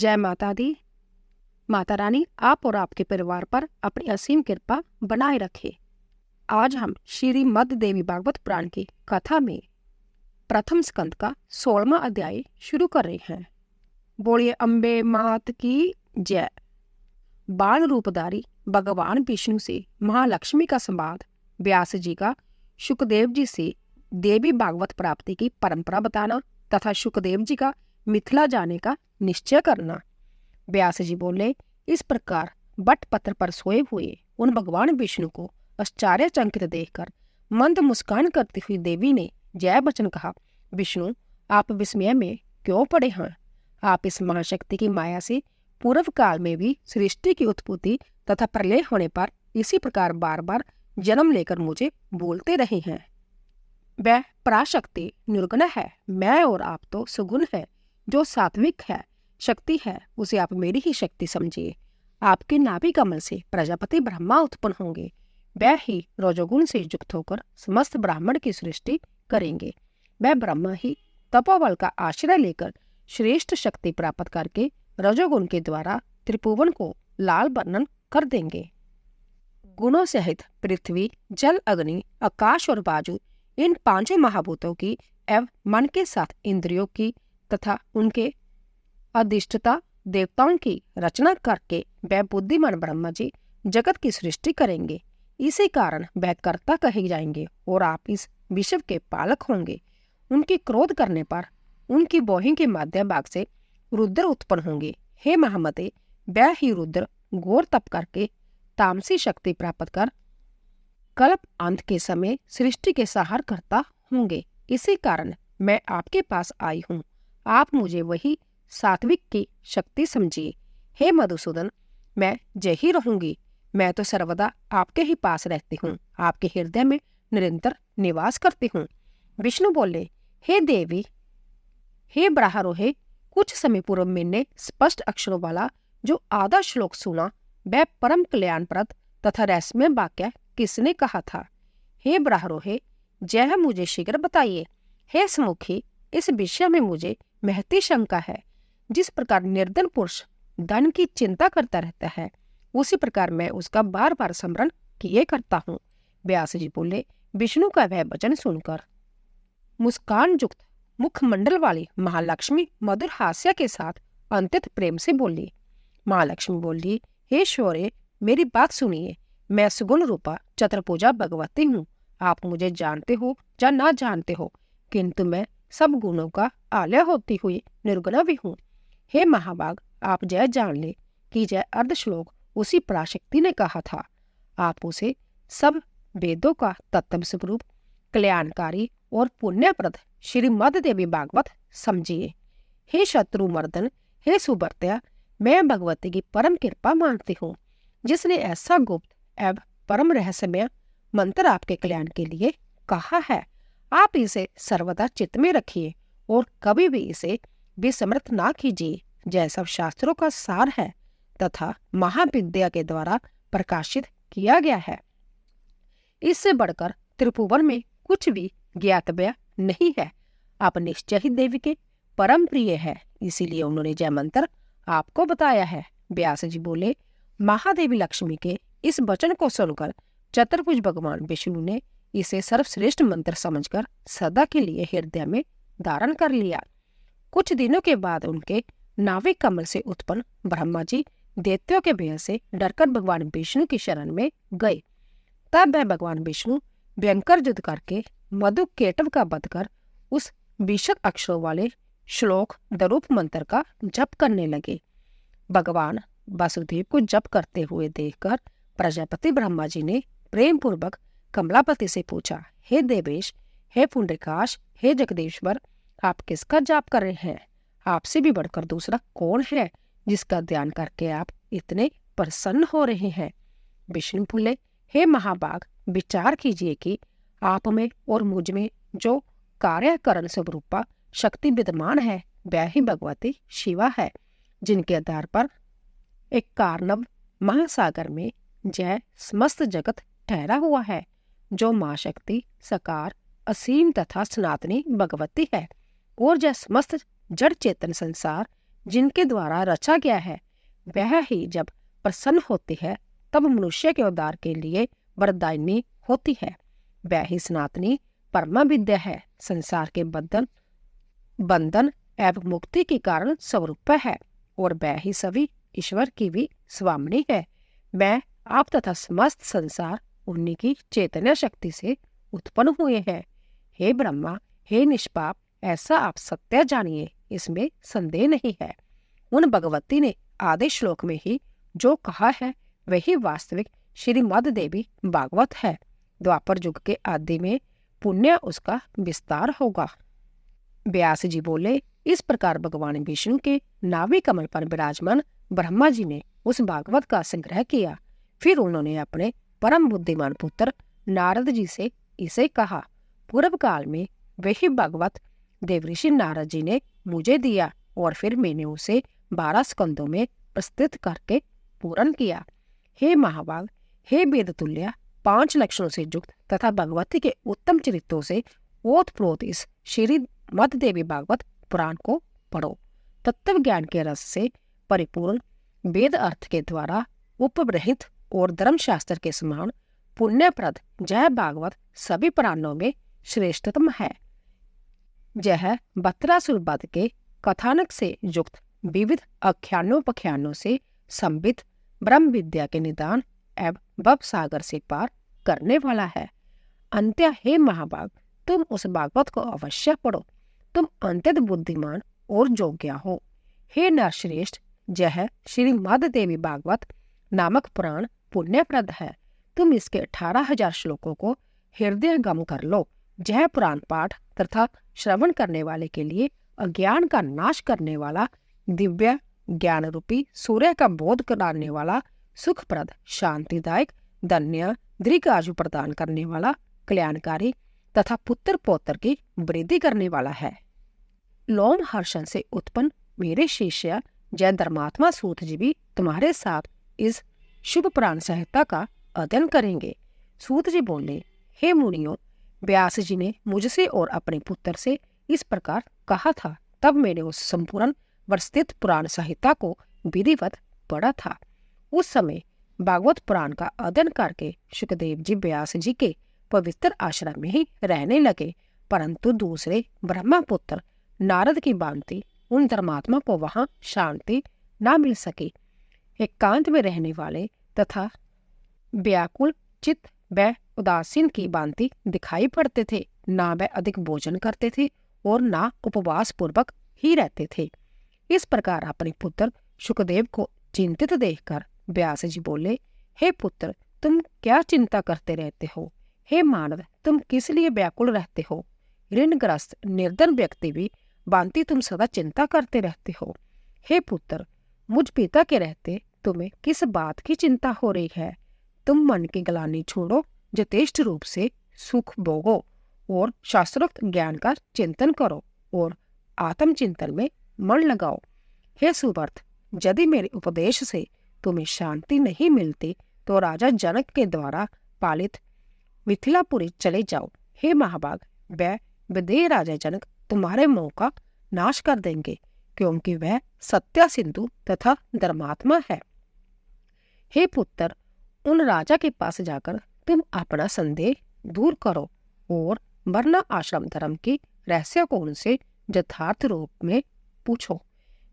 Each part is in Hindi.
जय माता दी। माता रानी आप और आपके परिवार पर अपनी असीम कृपा बनाए रखे। आज हम श्रीमद् देवी भागवत पुराण की कथा में प्रथम स्कंद का 16वां अध्याय शुरू कर रहे हैं। बोलिए अम्बे मात की जय। बाण रूपधारी भगवान विष्णु से महालक्ष्मी का संवाद, व्यास जी का शुकदेव जी से देवी भागवत प्राप्ति की परंपरा बताना तथा शुकदेव जी का मिथिला जाने का निश्चय करना। व्यास जी बोले, इस प्रकार बट पत्र पर सोए हुए उन भगवान विष्णु को आश्चर्यचकित देखकर मंद मुस्कान करती हुई देवी ने जय वचन कहा। विष्णु, आप विस्मय में क्यों पड़े हैं? आप इस महाशक्ति की माया से पूर्व काल में भी सृष्टि की उत्पत्ति तथा प्रलय होने पर इसी प्रकार बार बार जन्म लेकर मुझे बोलते रहे हैं। वह पराशक्ति निर्गुण है, मैं और आप तो सुगुण है। जो सात्विक है शक्ति है उसे आप मेरी ही शक्ति समझिए। आपके नाभि कमल से प्रजापति ब्रह्मा उत्पन्न होंगे। वह ही रजोगुण से युक्त होकर समस्त ब्राह्मण की सृष्टि करेंगे। वह ब्रह्मा ही तपोबल का आश्रय लेकर श्रेष्ठ शक्ति प्राप्त करके रजोगुण के द्वारा त्रिभुवन को लाल वर्णन कर देंगे। गुणों सहित पृथ्वी, जल, अग्नि, आकाश और वायु, इन पांचों महाभूतों की एवं मन के साथ इंद्रियों की तथा उनके अधिष्ठता देवताओं की रचना करके वह बुद्धिमान ब्रह्मा जी जगत की सृष्टि करेंगे। इसी कारण वह कर्ता कहे जाएंगे और आप इस विश्व के पालक होंगे। उनकी क्रोध करने पर उनकी बोही के मध्य भाग से रुद्र उत्पन्न होंगे। हे महामते, वह ही रुद्र घोर तप करके तामसी शक्ति प्राप्त कर कल्प अंत के समय सृष्टि के सहार करता होंगे। इसी कारण मैं आपके पास आई हूँ। आप मुझे वही सात्विक की शक्ति समझिए। हे मधुसूदन, मैं जय ही रहूंगी। मैं तो सर्वदा आपके ही पास रहती हूँ, आपके हृदय में निरंतर निवास करती हूँ। विष्णु बोले, हे देवी, हे ब्राह्मणों, कुछ समय पूर्व मैंने स्पष्ट अक्षरों वाला जो आधा श्लोक सुना, वह परम कल्याणप्रद तथा रहस्यमय वाक्य किसने कहा था? हे ब्राह्मणों, जय मुझे शीघ्र बताइए। हे समुखी, इस विषय में मुझे महती शंका है। जिस प्रकार निर्धन पुरुष धन की चिंता करता रहता है, उसी प्रकार मैं उसका बार बार स्मरण किए करता हूँ। व्यास जी बोले, विष्णु का वह वचन सुनकर मुस्कान युक्त मुखमंडल वाली महालक्ष्मी मधुर हास्य के साथ अत्यंत प्रेम से बोली। महालक्ष्मी बोली, हे शौर्य, मेरी बात सुनिए। मैं सुगुण रूपा चतुर्भुजा भगवती हूँ। आप मुझे जानते हो या ना जानते हो, किंतु मैं सब गुणों का आलय होती हुई निर्गुणा भी हूँ। हे महाभाग, आप जय जान ले कि जय अर्ध श्लोक उसी पराशक्ति ने कहा था। आप उसे सब वेदों का तत्व स्वरूप कल्याणकारी और पुण्यप्रद श्रीमद् देवी भागवत समझिए। हे शत्रुमर्दन, हे सुभर्त्या, मैं भगवती की परम कृपा मानती हूँ, जिसने ऐसा गुप्त एवं परम रहस्यमय मंत्र आपके कल्याण के लिए कहा है। आप इसे सर्वदा चित्त में रखिए और कभी भी इसे विस्मृत ना कीजिए। जैसा शास्त्रों का सार है तथा महाविद्या के द्वारा प्रकाशित किया गया है, इससे बढ़कर त्रिभुवन में कुछ भी ज्ञातव्य नहीं है। आप निश्चय ही देवी के परम प्रिय है, इसीलिए उन्होंने जय मंत्र आपको बताया है। व्यास जी बोले, महादेवी लक्ष्मी के इस वचन को सुनकर चतुर्भुज भगवान विष्णु ने इसे सर्वश्रेष्ठ मंत्र समझकर सदा के लिए हृदय में धारण कर लिया। कुछ दिनों के बाद उनके नाभिक कमल से उत्पन्न ब्रह्मा जी दैत्यों के भय से डरकर भगवान विष्णु की शरण में गए। तब वह भगवान विष्णु भयंकर युद्ध करके मधु केटव का वध कर उस विशद अक्षरों वाले श्लोक दरूप मंत्र का जप करने लगे। भगवान वासुदेव को जप करते हुए देखकर प्रजापति ब्रह्मा जी ने प्रेम पूर्वक कमलापति से पूछा, हे देवेश, हे पुंडरीकाश, हे जगदीश्वर, आप किसका जाप कर रहे हैं? आपसे भी बढ़कर दूसरा कौन है जिसका ध्यान करके आप इतने प्रसन्न हो रहे हैं? विष्णु बोले, हे महाभाग, विचार कीजिए कि आप में और मुझ में जो कार्यकरण स्वरूपा शक्ति विद्यमान है, वह ही भगवती शिवा है, जिनके आधार पर एक कार्णव महासागर में जय समस्त जगत ठहरा हुआ है। जो माँ शक्ति सकार असीम तथा सनातनी भगवती है और जय समस्त जड़ चेतन संसार जिनके द्वारा रचा गया है, वह ही जब प्रसन्न होती है तब मनुष्य के उद्धार के लिए वरदायिनी होती है। वह ही सनातनी परमा विद्या है, संसार के बंधन एवं मुक्ति के कारण स्वरूप है, और वह ही सभी ईश्वर की भी स्वामिनी है। मैं आप तथा समस्त संसार उन्हीं की चैतन्य शक्ति से उत्पन्न हुए हैं। हे ब्रह्मा, हे निष्पाप, ऐसा आप सत्य जानिए, इसमें संदेह नहीं है। उन भगवती ने आदि श्लोक में ही जो कहा है वही वास्तविक श्रीमद् देवी भागवत है। द्वापर युग के आदि में पुण्य उसका विस्तार होगा। व्यास जी बोले, इस प्रकार भगवान विष्णु के नाभि कमल पर विराजमान ब्रह्मा जी ने उस भागवत का संग्रह किया। फिर उन्होंने अपने परम बुद्धिमान पुत्र नारद जी से इसे कहा। पूर्व काल में वही भागवत देवऋषि नारद जी ने मुझे दिया और फिर मैंने उसे 12 स्कंदों में प्रस्तुत करके पूर्ण किया। हे महाभाग, हे वेदतुल्य, 5 लक्षणों से युक्त तथा भगवती के उत्तम चरित्रों से ओतप्रोत इस श्रीमद् देवी भागवत पुराण को पढ़ो। तत्व ज्ञान के रस से परिपूर्ण, वेद अर्थ के द्वारा उपब्रहित और धर्मशास्त्र के समान पुण्यप्रद जय भागवत सभी पुराणों में श्रेष्ठतम है। यह बत्रासुर वध के कथानक से युक्त विविध आख्यानोपाख्यानों से संबित ब्रह्म विद्या के निदान एवं भव सागर से पार करने वाला है। अंत्य हे महाभाग, तुम उस भागवत को अवश्य पढ़ो। तुम अत्यंत बुद्धिमान और योग्य हो। हे नरश्रेष्ठ, यह श्रीमद् देवी भागवत नामक पुराण पुण्यप्रद है। तुम इसके 18,000 श्लोकों को हृदयंगम कर लो। यह पुराण पाठ तथा श्रवण करने वाले के लिए अज्ञान का नाश करने वाला, दिव्य ज्ञान रूपी सूर्य का बोध कराने वाला, सुखप्रद, शांतिदायक, धन्य, दीर्घ आयु प्रदान करने वाला, कल्याणकारी तथा पुत्र पौत्र की वृद्धि करने वाला है। लोम हर्षण से उत्पन्न मेरे शिष्य जय धर्मात्मा सूत जी भी तुम्हारे साथ इस शुभ पुराण संहिता का अध्ययन करेंगे। सूत जी बोले, हे मुनियों, व्यास जी ने मुझसे और अपने पुत्र से इस प्रकार कहा था। तब मैंने उस संपूर्ण वर्षित पुराण संहिता को विधिवत पढ़ा था। उस समय भागवत पुराण का अध्ययन करके सुखदेव जी व्यास जी के पवित्र आश्रम में ही रहने लगे, परंतु दूसरे ब्रह्मपुत्र नारद की भांति उन धर्मात्मा को वहां शांति न मिल सकी। एकांत में रहने वाले तथा व्याकुल चित्त व उदासीन की भांति दिखाई पड़ते थे। ना वे अधिक भोजन करते थे और ना उपवास पूर्वक ही रहते थे। इस प्रकार अपने पुत्र सुखदेव को चिंतित देखकर व्यास जी बोले, हे पुत्र, तुम क्या चिंता करते रहते हो? हे मानव, तुम किस लिए व्याकुल रहते हो? ऋणग्रस्त निर्धन व्यक्ति भी भांति तुम सदा चिंता करते रहते हो। हे पुत्र, मुझ पिता के रहते तुम्हें किस बात की चिंता हो रही है? तुम मन की ग्लानि छोड़ो, यथेष्ट रूप से सुख भोगो और शास्त्रोक्त ज्ञान का चिंतन करो और आत्मचिंतन में मन लगाओ। हे सुवर्थ, यदि मेरे उपदेश से तुम्हें शांति नहीं मिलती तो राजा जनक के द्वारा पालित मिथिलापुरी चले जाओ। हे महाभाग, वह विदेह राजा जनक तुम्हारे मोह का नाश कर देंगे, क्योंकि वह सत्य सिंधु तथा धर्मात्मा है। हे पुत्र, उन राजा के पास जाकर तुम अपना संदेह दूर करो और वर्ण आश्रम धर्म की रहस्य को उनसे यथार्थ रूप में पूछो।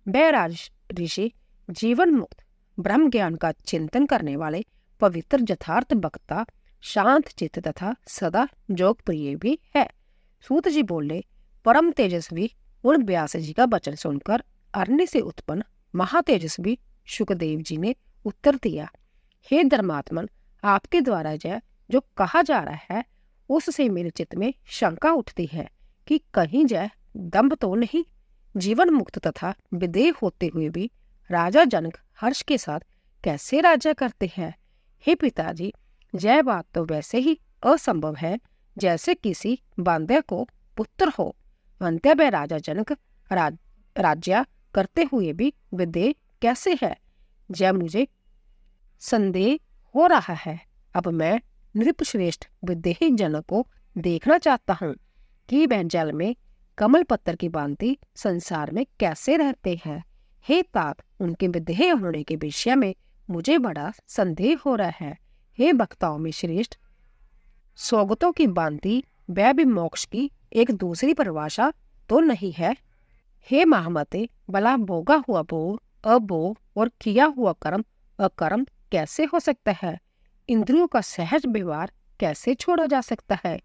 वह राज ऋषि जीवन मुक्त ब्रह्म ज्ञान का चिंतन करने वाले पवित्र यथार्थ वक्ता, शांत चित्त तथा सदा जोग प्रिय भी है। सूत जी बोले, परम तेजस्वी उन व्यास जी का वचन सुनकर अरण्य से उत्पन्न महातेजस्वी सुखदेव जी ने उत्तर दिया, हे धर्मात्मन, आपके द्वारा जो कहा जा रहा है उससे मेरे चित्त में शंका उठती है कि कहीं जय दम्भ तो नहीं। जीवन मुक्त तथा विदेह होते हुए भी राजा जनक हर्ष के साथ कैसे राजा करते हैं? हे पिताजी, यह बात तो वैसे ही असंभव है जैसे किसी बांध्य को पुत्र हो। अंत्य में राजा जनक राज्य करते हुए भी विदेह कैसे है? यह मुझे संदेह हो रहा है। अब मैं नृपश्रेष्ठ विदेही जनक को देखना चाहता हूँ कि वह जल में कमल पत्थर की भांति संसार में कैसे रहते हैं। हे तात, उनके विधेय होने के विषय में मुझे बड़ा संदेह हो रहा है। हे वक्ताओं में श्रेष्ठ, सौगतों की बांति वह भी मोक्ष की एक दूसरी परिभाषा तो नहीं है? हे महामते, भला भोगा हुआ भोग अभोग और किया हुआ कर्म अकर्म कैसे हो सकता है? इंद्रियों का सहज व्यवहार कैसे छोड़ा जा सकता है?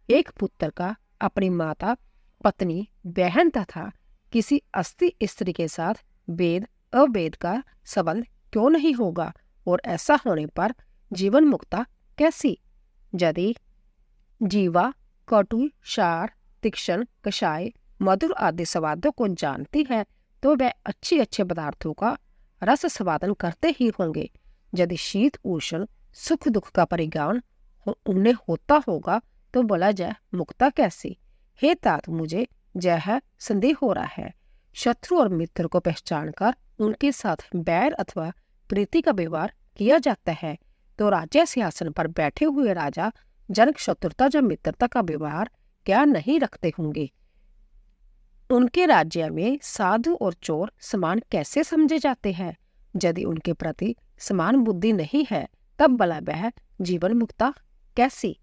एक पुत्र का अपनी माता, पत्नी, बहन तथा किसी अस्थि स्त्री के साथ वेद अवेद का संबंध क्यों नहीं होगा? और ऐसा होने पर जीवन मुक्ता कैसी? यदि जीवा कटु, सार, तीक्ष्ण, कषाय, मधुर आदि स्वादों को जानती है तो वह अच्छे अच्छे पदार्थों का रस स्वादन करते ही होंगे। यदि शीत उष्ण सुख दुख का परिज्ञान उन्हें होता होगा तो बोला जाए मुक्ता कैसी? हे तात, मुझे यह संदेह हो रहा है। शत्रु और मित्र को पहचान कर उनके साथ बैर अथवा प्रीति का व्यवहार किया जाता है तो राज्य सिंहासन पर बैठे हुए राजा जनक शत्रुता या मित्रता का व्यवहार क्या नहीं रखते होंगे? उनके राज्य में साधु और चोर समान कैसे समझे जाते हैं? यदि उनके प्रति समान बुद्धि नहीं है तब भला वह जीवन मुक्ता कैसी?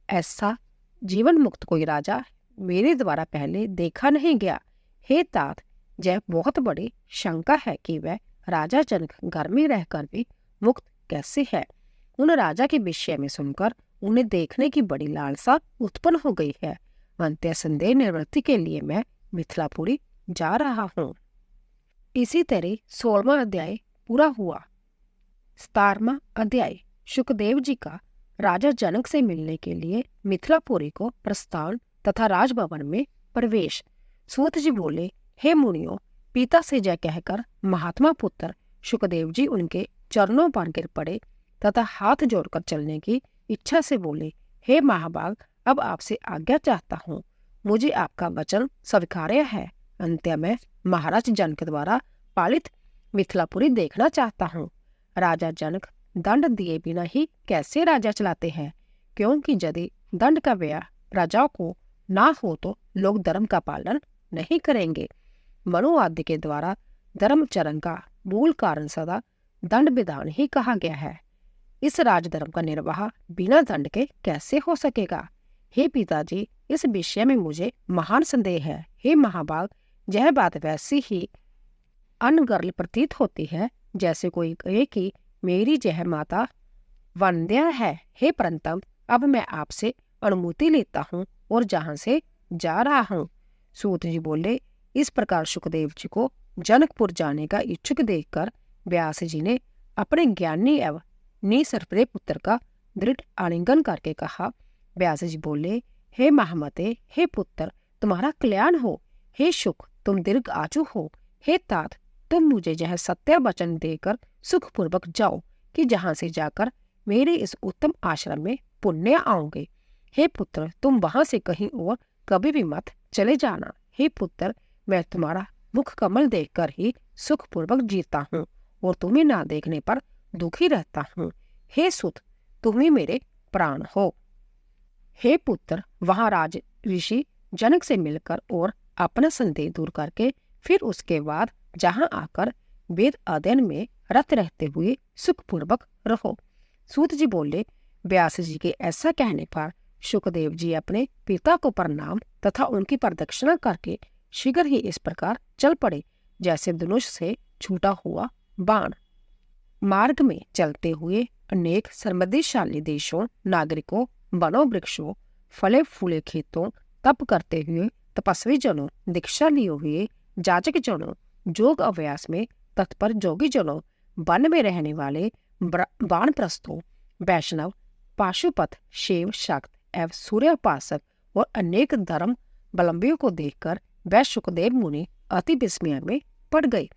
ऐसा जीवन मुक्त कोई राजा मेरे द्वारा पहले देखा नहीं गया। हे तात, यह बहुत बड़ी शंका है कि वह राजा जनक घर में रहकर भी मुक्त कैसे है। उन राजा के विषय में सुनकर उन्हें देखने की बड़ी लालसा उत्पन्न हो गई है। अंत्य संदेह निवृत्ति के लिए मैं मिथिलापुरी जा रहा हूँ। इसी तरह 16वां अध्याय पूरा हुआ। 17वां अध्याय शुकदेव जी का राजा जनक से मिलने के लिए मिथिलापुरी को प्रस्थान तथा राजभवन में प्रवेश। सूत जी बोले, हे मुनियों, पिता से जय कहकर महात्मा पुत्र शुकदेव जी उनके चरणों पर गिर पड़े तथा हाथ जोड़कर चलने की इच्छा से बोले, हे महाभाग, अब आपसे आज्ञा चाहता हूँ। मुझे आपका वचन स्वीकार्य है। अंत्य में महाराज जनक द्वारा पालित मिथिलापुरी देखना चाहता हूँ। राजा जनक दंड दिए बिना ही कैसे राज्य चलाते हैं? क्योंकि यदि दंड का व्यय प्रजाओं को ना हो तो लोग धर्म का पालन नहीं करेंगे। मनु आदि के द्वारा धर्मचरण का मूल कारण सदा दंड विधान ही कहा गया है। इस राजधर्म का निर्वाह बिना दंड के कैसे हो सकेगा? हे पिताजी, इस विषय में मुझे महान संदेह है। हे महाभाग, यह बात वैसी ही अनगर्ल प्रतीत होती है जैसे कोई कहे कि मेरी यह माता वंद्या है। हे परंतप, अब मैं आपसे अनुमति लेता हूँ और जहाँ से जा रहा हूँ। सूत जी बोले, इस प्रकार सुखदेव जी को जनकपुर जाने का इच्छुक देखकर व्यास जी ने अपने ज्ञानी एवं निसर्पदे पुत्र का दृढ़ आलिंगन करके कहा। व्यास जी बोले, हे महामते, हे पुत्र, तुम्हारा कल्याण हो। हे शुक, तुम दीर्घ आयु हो। हे तात, तुम मुझे यह सत्य वचन देकर सुखपूर्वक जाओ कि जहाँ से जाकर मेरे इस उत्तम आश्रम में पुण्य आओगे। हे पुत्र, तुम वहां से कहीं और कभी भी मत चले जाना। हे पुत्र, मैं तुम्हारा मुख कमल देखकर ही सुखपूर्वक जीता हूँ और तुम्हें ना देखने पर दुखी रहता हूँ। हे सुत, तुम ही मेरे प्राण हो। हे पुत्र, वहां राज ऋषि जनक से मिलकर और अपना संदेह दूर करके फिर उसके बाद जहां आकर वेद अध्ययन में रत रहते हुए सुखपूर्वक रहो। सूत जी बोले, व्यास जी के ऐसा कहने पर शुकदेव जी अपने पिता को प्रणाम तथा उनकी प्रदक्षिणा करके शीघ्र ही इस प्रकार चल पड़े जैसे धनुष से छूटा हुआ बाण। मार्ग में चलते हुए अनेक समृद्धिशाली देशों, नागरिकों, वनों, वृक्षों, फले फूले खेतों, तप करते हुए तपस्वी जनों, दीक्षा लिए हुए जाजक जनों, योग अभ्यास में तत्पर जोगी जनों, वन में रहने वाले वानप्रस्थों, वैष्णव, पाशुपत, शैव, शाक्त एवं सूर्योपासक और अनेक धर्म बलंबियों को देखकर वह शुकदेव मुनि अति विस्मय में पड़ गए।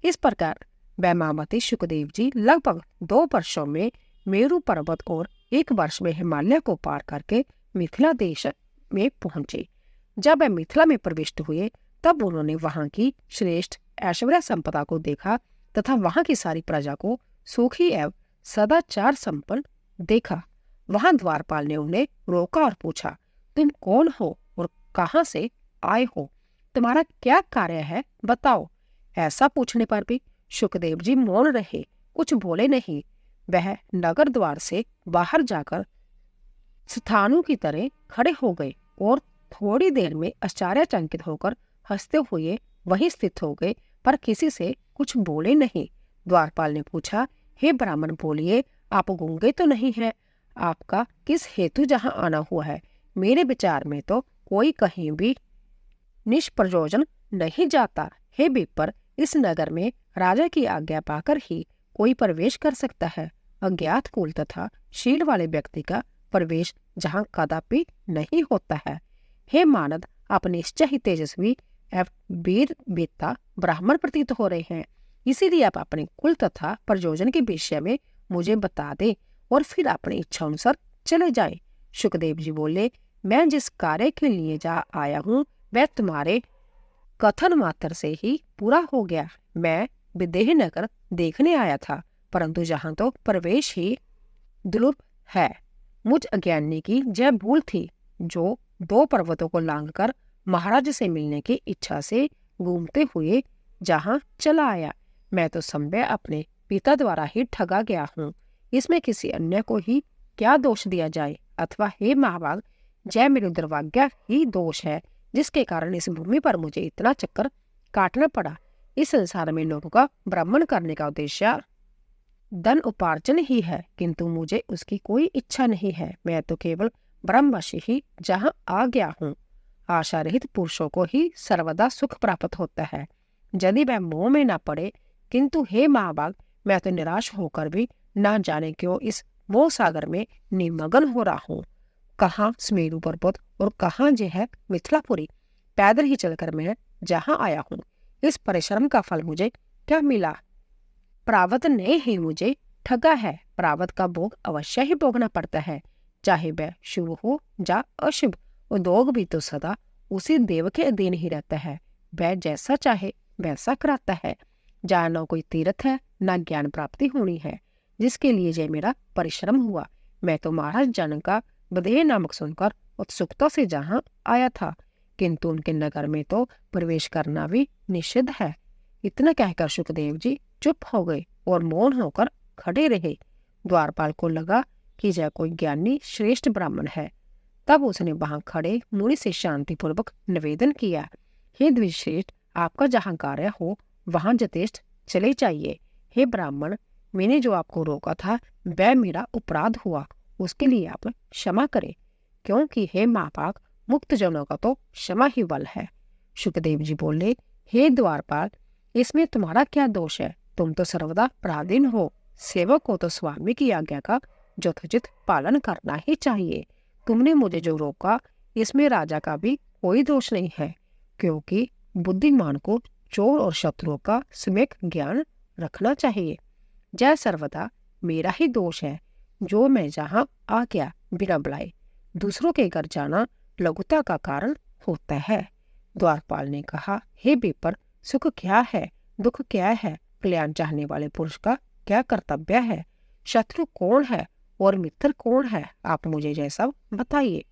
इस प्रकार वैमावती शुकदेव जी लगभग 2 वर्षों में मेरु पर्वत और 1 वर्ष में हिमालय को पार करके मिथिला देश में पहुंचे। जब वह मिथिला में प्रविष्ट हुए तब उन्होंने वहां की श्रेष्ठ ऐश्वर्य संपदा को देखा तथा वहां की सारी प्रजा को सुखी एवं सदाचार संपन्न देखा। वहां द्वारपाल ने उन्हें रोका और पूछा, तुम कौन हो और कहाँ से आए हो? तुम्हारा क्या कार्य है, बताओ। ऐसा पूछने पर भी सुखदेव जी मौन रहे, कुछ बोले नहीं। वह नगर द्वार से बाहर जाकर स्थानों की तरह खड़े हो गए और थोड़ी देर में आश्चर्यचकित होकर हंसते हुए वहीं स्थित हो गए, पर किसी से कुछ बोले नहीं। द्वारपाल ने पूछा, हे ब्राह्मण, बोलिए, आप गूंगे तो नहीं हैं? आपका किस हेतु जहां आना हुआ है? मेरे विचार में तो कोई कहीं भी निष्प्रयोजन नहीं जाता। हे विप्र, इस नगर में राजा की आज्ञा पाकर ही कोई प्रवेश कर सकता है। अज्ञात कुल तथा शील वाले व्यक्ति का प्रवेश जहाँ कदापि नहीं होता है। हे मानद, आप निश्चय ही तेजस्वी एवं वीर वेत्ता ब्राह्मण प्रतीत हो रहे हैं, इसीलिए आप अपने कुल तथा प्रयोजन के विषय में मुझे बता दें और फिर अपनी इच्छा अनुसार चले जाएं। सुखदेव जी बोले, मैं जिस कार्य के लिए जा आया हूँ वह तुम्हारे कथन मात्र से ही पूरा हो गया। मैं विदेह नगर देखने आया था, परंतु जहाँ तो प्रवेश ही दुर्लभ है। मुझ अज्ञानी की यह भूल थी जो 2 पर्वतों को लांघकर महाराज से मिलने की इच्छा से घूमते हुए जहाँ चला आया। मैं तो संभव अपने पिता द्वारा ही ठगा गया हूँ, इसमें किसी अन्य को ही क्या दोष दिया जाए? अथवा हे महाभाग, जय मेरे दुर्भाग्य ही दोष है जिसके कारण इस भूमि पर मुझे इतना चक्कर काटना पड़ा। इस संसार में लोगों का भ्रमण करने का उद्देश्य धन उपार्जन ही है, किंतु मुझे उसकी कोई इच्छा नहीं है। मैं तो केवल ब्रह्मवश ही जहाँ आ गया हूँ। आशा रहित पुरुषों को ही सर्वदा सुख प्राप्त होता है, यदि वह मोह में न पड़े। किंतु हे महाभाग, मैं तो निराश होकर भी न जाने क्यों इस मोह सागर में निमग्न हो रहा हूँ। कहाँ सुमेरु पर्वत और कहाँ जे है मिथिलापुरी। पैदल ही चलकर मैं जहाँ आया हूँ, इस परिश्रम का फल मुझे क्या मिला? प्रारब्ध ने ही मुझे ठगा है। प्रारब्ध का भोग अवश्य ही भोगना पड़ता है, चाहे वह शुभ हो या अशुभ। उद्योग भी तो सदा उसी देव के अधीन ही रहता है, वह जैसा चाहे वैसा कराता है। जहाँ न कोई तीर्थ है न ज्ञान प्राप्ति होनी है, जिसके लिए ये मेरा परिश्रम हुआ। मैं तो महाराज जन का विदेह नामक सुनकर उत्सुकता से जहाँ आया था, किंतु उनके नगर में तो प्रवेश करना भी निषिद्ध है। इतना कहकर सुखदेव जी चुप हो गए और मौन होकर खड़े रहे। द्वारपाल को लगा कि यह कोई ज्ञानी श्रेष्ठ ब्राह्मण है। तब उसने वहां खड़े मुनि से शांतिपूर्वक निवेदन किया, हे द्विश्रेष्ठ, आपका जहाँ कार्य हो वहां यथेष्ट चले जाइए। हे ब्राह्मण, मैंने जो आपको रोका था वह मेरा अपराध हुआ, उसके लिए आप क्षमा करें, क्योंकि हे महापाक, मुक्त जनों का तो क्षमा ही बल है। सुखदेव जी बोले, हे द्वारपाल, इसमें तुम्हारा क्या दोष है? तुम तो सर्वदा पराधीन हो। सेवक को तो स्वामी की आज्ञा का यथोचित पालन करना ही चाहिए। तुमने मुझे जो रोका, इसमें राजा का भी कोई दोष नहीं है, क्योंकि बुद्धिमान को चोर और शत्रुओं का सम्यक ज्ञान रखना चाहिए। यह सर्वदा मेरा ही दोष है जो मैं जहाँ आ गया बिना बुलाए। दूसरों के घर जाना लघुता का कारण होता है। द्वारपाल ने कहा, हे विप्र, सुख क्या है, दुख क्या है, कल्याण चाहने वाले पुरुष का क्या कर्तव्य है, शत्रु कौन है और मित्र कौन है, आप मुझे यह सब बताइए।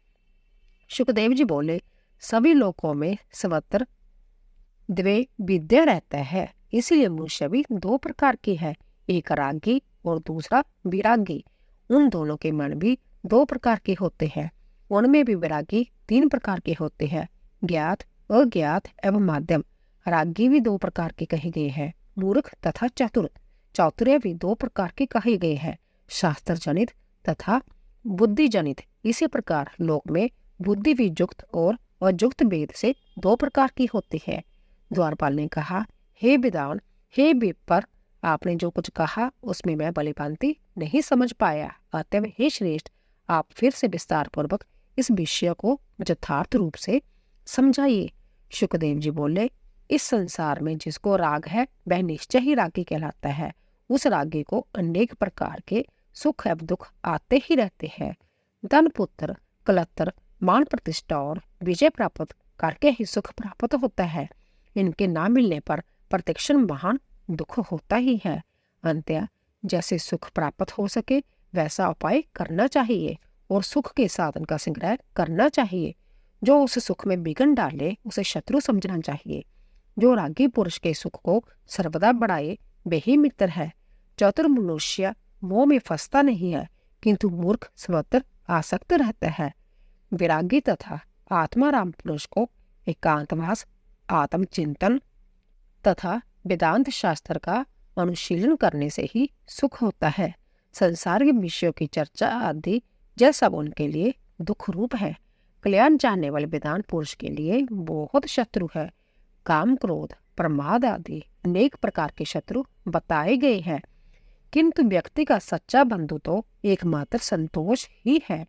सुखदेव जी बोले, सभी लोकों में सर्वत्र द्वे विद्या रहता है, इसलिए मनुष्य भी 2 प्रकार के है, एक रागी और दूसरा विरागी। उन दोनों के मन भी 2 प्रकार के होते हैं। उनमें भी विरागी 3 प्रकार के होते हैं, ज्ञात, अज्ञात एवं माध्यम। रागी भी 2 प्रकार के कहे गए हैं, मूर्ख तथा चतुर। चातुर्य भी 2 प्रकार के कहे गए हैं, शास्त्र जनित तथा बुद्धि जनित। इसी प्रकार लोक में बुद्धि भी युक्त और अयुक्त भेद से 2 प्रकार की होती है। द्वारपाल ने कहा, हे विद्वान, हे विप्र, आपने जो कुछ कहा उसमें मैं भलीभांति नहीं समझ पाया, अतएव हे श्रेष्ठ, आप फिर से विस्तार पूर्वक इस विषय को यथार्थ रूप से समझाइए। सुखदेव जी बोले, इस संसार में जिसको राग है वह निश्चय ही रागी कहलाता है। उस रागी को अनेक प्रकार के सुख एवं दुख आते ही रहते हैं। धन, पुत्र, कलत्र, मान, प्रतिष्ठा और विजय प्राप्त करके ही सुख प्राप्त होता है। इनके ना मिलने पर प्रत्यक्ष महान दुख होता ही है। अंत्य जैसे सुख प्राप्त हो सके वैसा उपाय करना चाहिए और सुख के साधन का संग्रह करना चाहिए। जो उस सुख में विघ्न डाले उसे शत्रु समझना चाहिए। जो रागी पुरुष के सुख को सर्वदा बढ़ाए वे ही मित्र है। चतुर मनुष्य मोह में फंसता नहीं है, किंतु मूर्ख सर्वत्र आसक्त रहता है। विरागी तथा आत्माराम पुरुष को एकांतवास, आत्मचिंतन तथा वेदांत शास्त्र का अनुशीलन करने से ही सुख होता है। संसार के विषयों की चर्चा आदि यह सब उनके लिए दुख रूप है। कल्याण चाहने वाले वेदांत पुरुष के लिए बहुत शत्रु है। काम, क्रोध, प्रमाद आदि अनेक प्रकार के शत्रु बताए गए हैं, किंतु व्यक्ति का सच्चा बंधु तो एकमात्र संतोष ही है।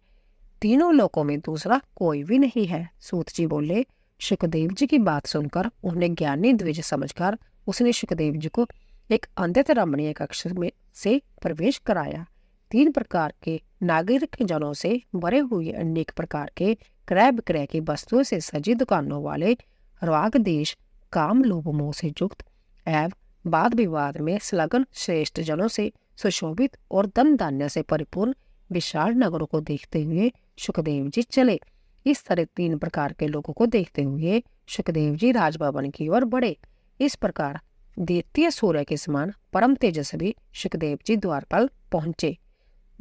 तीनों लोकों में दूसरा कोई भी नहीं है। सूत जी बोले। सुखदेव जी की बात सुनकर उन्हें ज्ञानी द्विज समझकर उसने सुखदेव जी को एक अत्यंत रमणीय कक्ष में से प्रवेश कराया। 3 प्रकार के नागरिक जनों से भरे हुए अनेक प्रकार के क्रय विक्रय की वस्तुओं से सजी दुकानों वाले, राग देश, काम, लोभ, मोह से युक्त एवं वाद विवाद में संलग्न श्रेष्ठ जनों से सुशोभित और धन धान्य से परिपूर्ण विशाल नगरों को देखते हुए सुखदेव जी चले। इस तरह 3 प्रकार के लोगों को देखते हुए सुखदेव जी राजभवन की ओर बढ़े। इस प्रकार द्वितीय सूर्य के समान परम तेजस्वी सुखदेव जी द्वारपाल पहुंचे।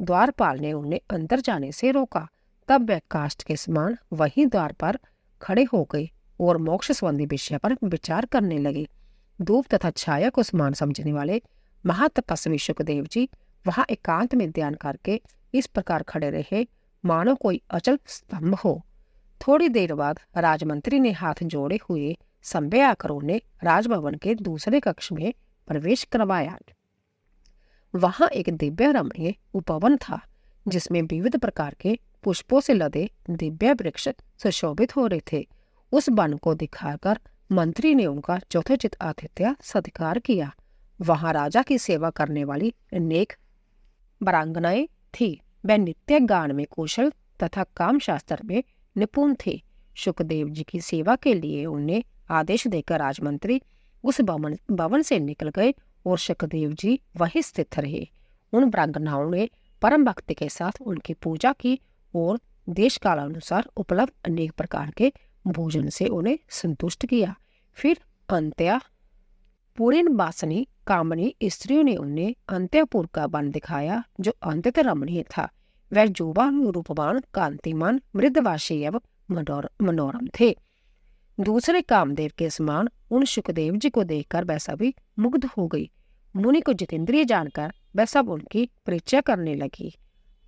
द्वारपाल ने उन्हें अंदर जाने से रोका। तब वह काष्ठ के समान वहीं द्वार पर खड़े हो गए और मोक्ष संबंधी विषय पर विचार करने लगे। धूप तथा छाया को समान समझने वाले महातपस्वी सुखदेव जी वहां एकांत में ध्यान करके इस प्रकार खड़े रहे मानो कोई अचल स्तंभ हो। थोड़ी देर बाद राजमंत्री ने हाथ जोड़े हुए संभे आकर उन्हें राजभवन के दूसरे कक्ष में प्रवेश करवाया। वहां एक दिव्य रमणीय उपवन था, जिसमें विविध प्रकार के पुष्पों से लदे दिव्य वृक्ष सुशोभित हो रहे थे। उस वन को दिखाकर मंत्री ने उनका यथोचित आतिथ्य सत्कार किया। वहां राजा की सेवा करने वाली अनेक वीरांगनाएं थी। वह नित्य गान में कुशल तथा काम शास्त्र में निपुण थे। सुखदेव जी की सेवा के लिए उन्हें आदेश देकर राजमंत्री उस भवन से निकल गए और सुखदेव जी वहीं स्थित रहे। उन वीरांगनाओं ने परम भक्ति के साथ उनकी पूजा की और देश काल अनुसार उपलब्ध अनेक प्रकार के भोजन से उन्हें संतुष्ट किया। फिर अंत्या पूर्ण वासनी कामनी स्त्रियों ने उन्हें अंत्यपुर का वन दिखाया, जो अत्यंत रमणीय था। वह जुबान, रूपवान, कांतिमान, मृदवासी एवं मनोरम थे। दूसरे कामदेव के समान उन सुखदेव जी को देखकर वह सभी मुग्ध हो गई। मुनि को जितेंद्रिय जानकर वह सब उनकी परिचय करने लगी।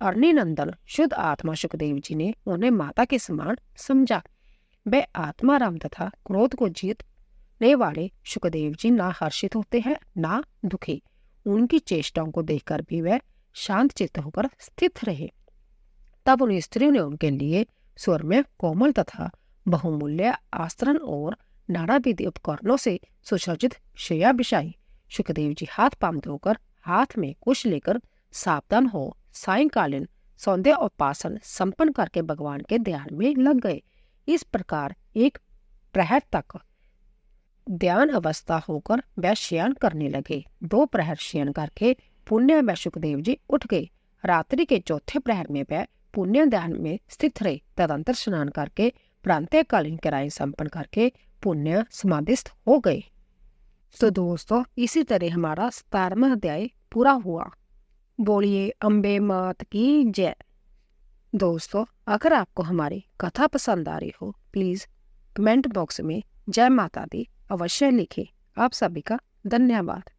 अग्निनंदन शुद्ध आत्मा सुखदेव जी ने उन्हें माता के समान समझा। वह आत्माराम तथा क्रोध को जीतने वाले सुखदेव जी ना हर्षित होते हैं ना दुखी। उनकी चेष्टाओं को देखकर भी वह शांत चित्त होकर स्थित रहे। तब उन स्त्रियों ने उनके लिए स्वर में कोमल तथा बहुमूल्य आस्त्र और नानाविध उपकरणों से सुसज्जित शैया बिछाई। सुखदेव जी हाथ पांव धोकर हाथ में कुश लेकर सावधान हो सायंकालीन सौंदर्य उपासन संपन्न करके भगवान के ध्यान में लग गए। इस प्रकार 1 प्रहर तक ध्यान अवस्था होकर वह शयन करने लगे। 2 प्रहर शयन करके पुण्य व सुखदेव जी उठ गए। रात्रि के 4थे प्रहर में वह पुण्य ध्यान में स्थित रहे। तदंतर स्नान करके प्रातःकालीन क्रियाएं संपन्न करके पुण्य समाधिस्थ हो गए। तो दोस्तों, इसी तरह हमारा 17वां अध्याय पूरा हुआ। बोलिए अम्बे मात की जय। दोस्तों, अगर आपको हमारी कथा पसंद आ रही हो, प्लीज कमेंट बॉक्स में जय माता दी अवश्य लिखें। आप सभी का धन्यवाद।